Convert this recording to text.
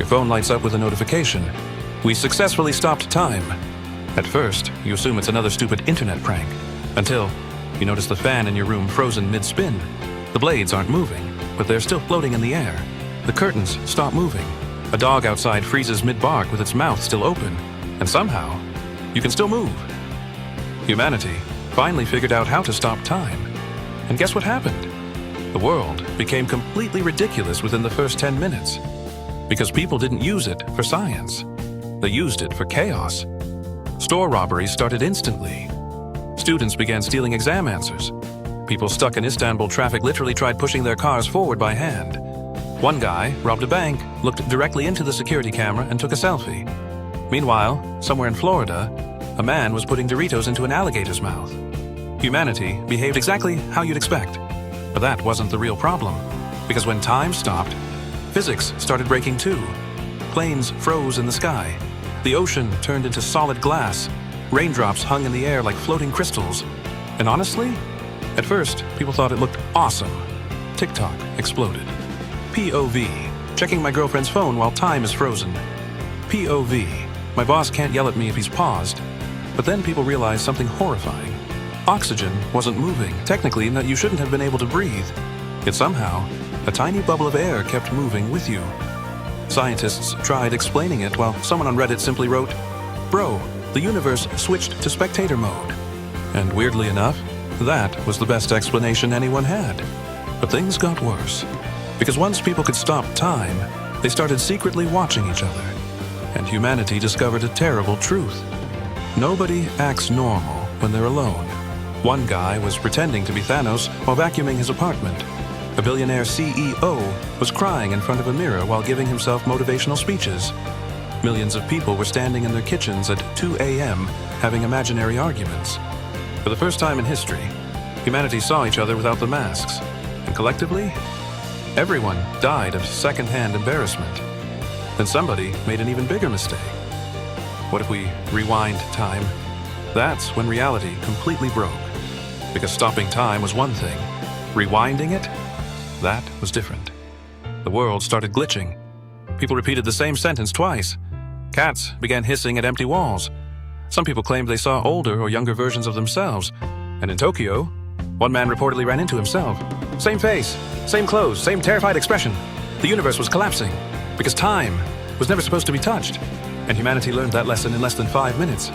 phone lights up with a notification. We successfully stopped time. At first, you assume it's another stupid internet prank, until you notice the fan in your room frozen mid-spin. The blades aren't moving, but they're still floating in the air. The curtains stop moving. A dog outside freezes mid-bark with its mouth still open, and somehow, you can still move. Humanity finally figured out how to stop time. And guess what happened? The world became completely ridiculous within the first 10 minutes. Because people didn't use it for science. They used it for chaos. Store robberies started instantly. Students began stealing exam answers. People stuck in Istanbul traffic literally tried pushing their cars forward by hand. One guy robbed a bank, looked directly into the security camera, and took a selfie. Meanwhile, somewhere in Florida, a man was putting Doritos into an alligator's mouth. Humanity behaved exactly how you'd expect. But that wasn't the real problem. Because when time stopped, physics started breaking too. Planes froze in the sky. The ocean turned into solid glass. Raindrops hung in the air like floating crystals. And honestly, at first, people thought it looked awesome. TikTok exploded. POV, checking my girlfriend's phone while time is frozen. POV, my boss can't yell at me if he's paused. But then people realized something horrifying. Oxygen wasn't moving. Technically, you shouldn't have been able to breathe. Yet somehow, a tiny bubble of air kept moving with you. Scientists tried explaining it while someone on Reddit simply wrote, "Bro, the universe switched to spectator mode." And weirdly enough, that was the best explanation anyone had. But things got worse. Because once people could stop time, they started secretly watching each other. And humanity discovered a terrible truth. Nobody acts normal when they're alone. One guy was pretending to be Thanos while vacuuming his apartment. A billionaire CEO was crying in front of a mirror while giving himself motivational speeches. Millions of people were standing in their kitchens at 2 a.m. having imaginary arguments. For the first time in history, humanity saw each other without the masks. And collectively, everyone died of secondhand embarrassment. Then somebody made an even bigger mistake. What if we rewind time? That's when reality completely broke. Because stopping time was one thing. Rewinding it? That was different. The world started glitching. People repeated the same sentence twice. Cats began hissing at empty walls. Some people claimed they saw older or younger versions of themselves. And in Tokyo, one man reportedly ran into himself. Same face, same clothes, same terrified expression. The universe was collapsing. Because time was never supposed to be touched. And humanity learned that lesson in less than 5 minutes.